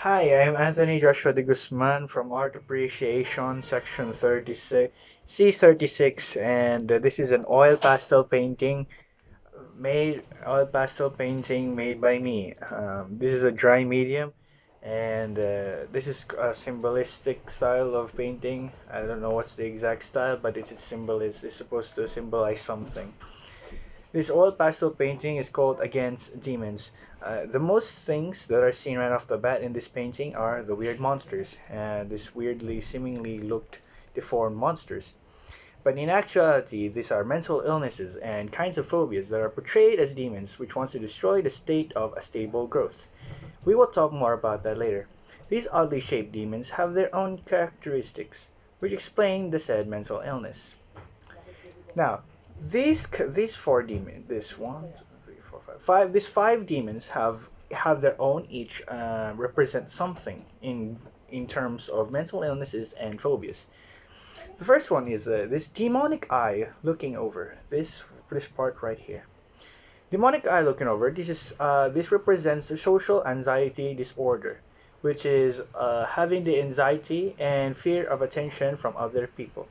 Hi, I'm Anthony Joshua de Guzman from Art Appreciation, Section 36, C36, and this is an oil pastel painting made by me. This is a dry medium, and this is a symbolistic style of painting. I don't know what's the exact style, but it's supposed to symbolize something. This oil pastel painting is called Against Demons. The most things that are seen right off the bat in this painting are the weird monsters, and this weirdly, seemingly looked deformed monsters. But in actuality, these are mental illnesses and kinds of phobias that are portrayed as demons which wants to destroy the state of a stable growth. We will talk more about that later. These oddly shaped demons have their own characteristics, which explain the said mental illness. Now, these four demons, this one, two, three, four, five, these five demons have their own each represent something in terms of mental illnesses and phobias. The first one is this demonic eye looking over this part right here. Demonic eye looking over. This represents the social anxiety disorder, which is having the anxiety and fear of attention from other people.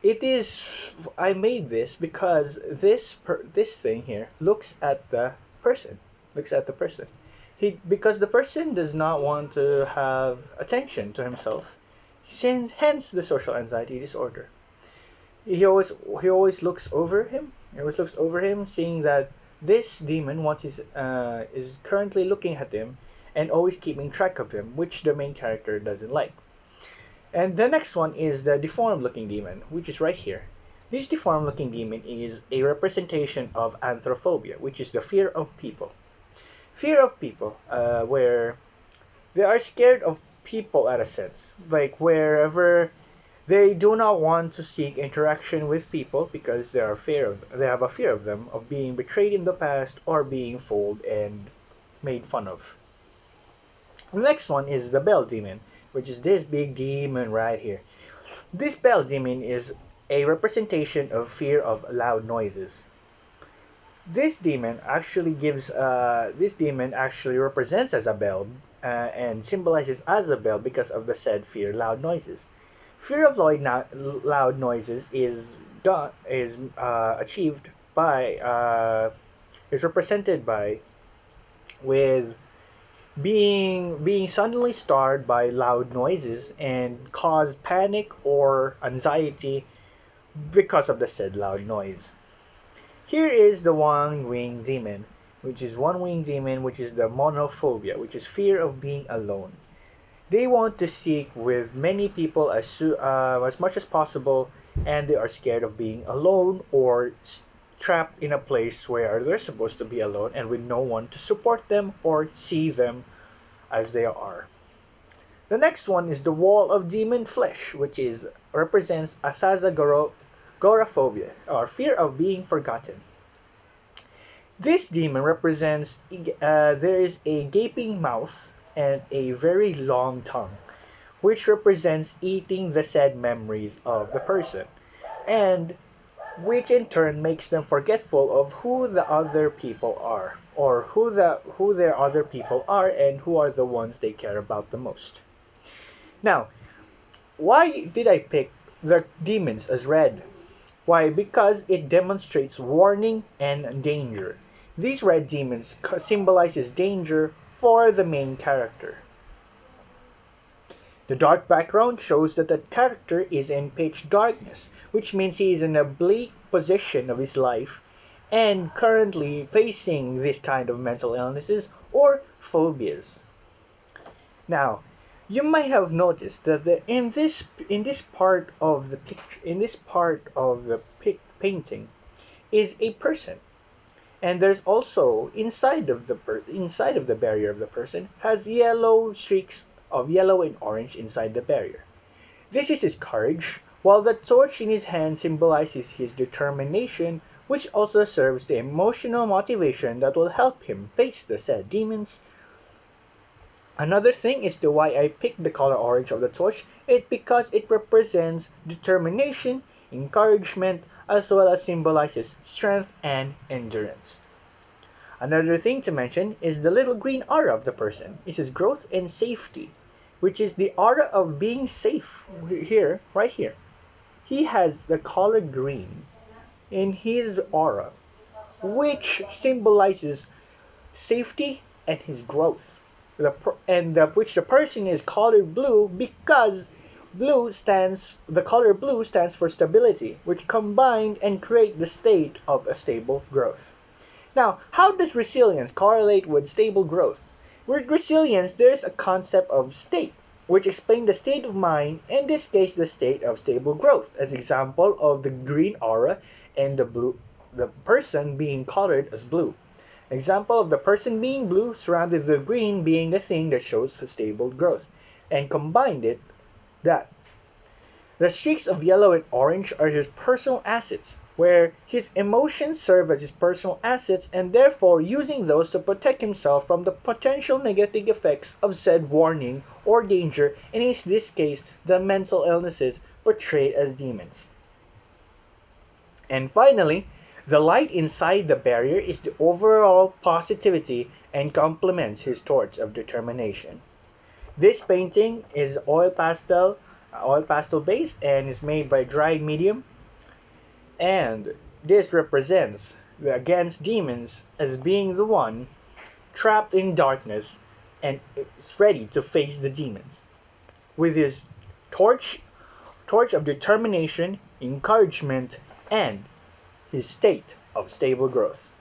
It is. I made this because this thing here looks at the person. Looks at the person. Because the person does not want to have attention to himself. Hence the social anxiety disorder. He always he always looks over him. He always looks over him, seeing that this demon wants his is currently looking at him and always keeping track of him, which the main character doesn't like. And the next one is the deformed looking demon, which is right here. This deformed looking demon is a representation of anthrophobia, which is the fear of people. Fear of people, where they are scared of people at a sense. Like wherever they do not want to seek interaction with people because they have a fear of them, of being betrayed in the past or being fooled and made fun of. The next one is the bell demon, which is this big demon right here. This bell demon is a representation of fear of loud noises. This demon actually represents as a bell and symbolizes as a bell because of the said fear loud noises. Fear of loud noises is achieved by is represented by with being suddenly startled by loud noises and cause panic or anxiety because of the said loud noise. Here is the one-winged demon, which is the monophobia, which is fear of being alone. They want to seek with many people as much as possible, and they are scared of being alone or trapped in a place where they're supposed to be alone and with no one to support them or see them as they are. The next one is the wall of demon flesh, which is represents agoraphobia, or fear of being forgotten. This demon represents there is a gaping mouth and a very long tongue, which represents eating the said memories of the person, and which in turn makes them forgetful of who the other people are, or who their other people are, and who are the ones they care about the most. Now, why did I pick the demons as red? Why? Because it demonstrates warning and danger. These red demons symbolizes danger for the main character. The dark background shows that the character is in pitch darkness, which means he is in a bleak position of his life and currently facing this kind of mental illnesses or phobias. Now, you might have noticed that in this part of the picture in this part of the painting is a person, and there's also inside of the barrier of the person has yellow streaks of yellow and orange inside the barrier. This is his courage, while the torch in his hand symbolizes his determination, which also serves the emotional motivation that will help him face the said demons. Another thing is to why I picked the color orange of the torch, because it represents determination, encouragement, as well as symbolizes strength and endurance. Another thing to mention is the little green aura of the person. It says growth and safety, which is the aura of being safe here, right here. He has the color green in his aura, which symbolizes safety and his growth. Which the person is colored blue because the color blue stands for stability, which combined and create the state of a stable growth. Now, how does resilience correlate with stable growth? With resilience, there is a concept of state, which explains the state of mind, in this case, the state of stable growth, as example of the green aura and the person being colored as blue. Example of the person being blue surrounded with green being the thing that shows stable growth, and combined it that the streaks of yellow and orange are his personal assets, where his emotions serve as his personal assets and therefore using those to protect himself from the potential negative effects of said warning or danger, and in this case, the mental illnesses portrayed as demons. And finally, the light inside the barrier is the overall positivity and complements his torch of determination. This painting is oil pastel based and is made by dried medium, and this represents against demons as being the one trapped in darkness and is ready to face the demons with his torch of determination, encouragement, and his state of stable growth.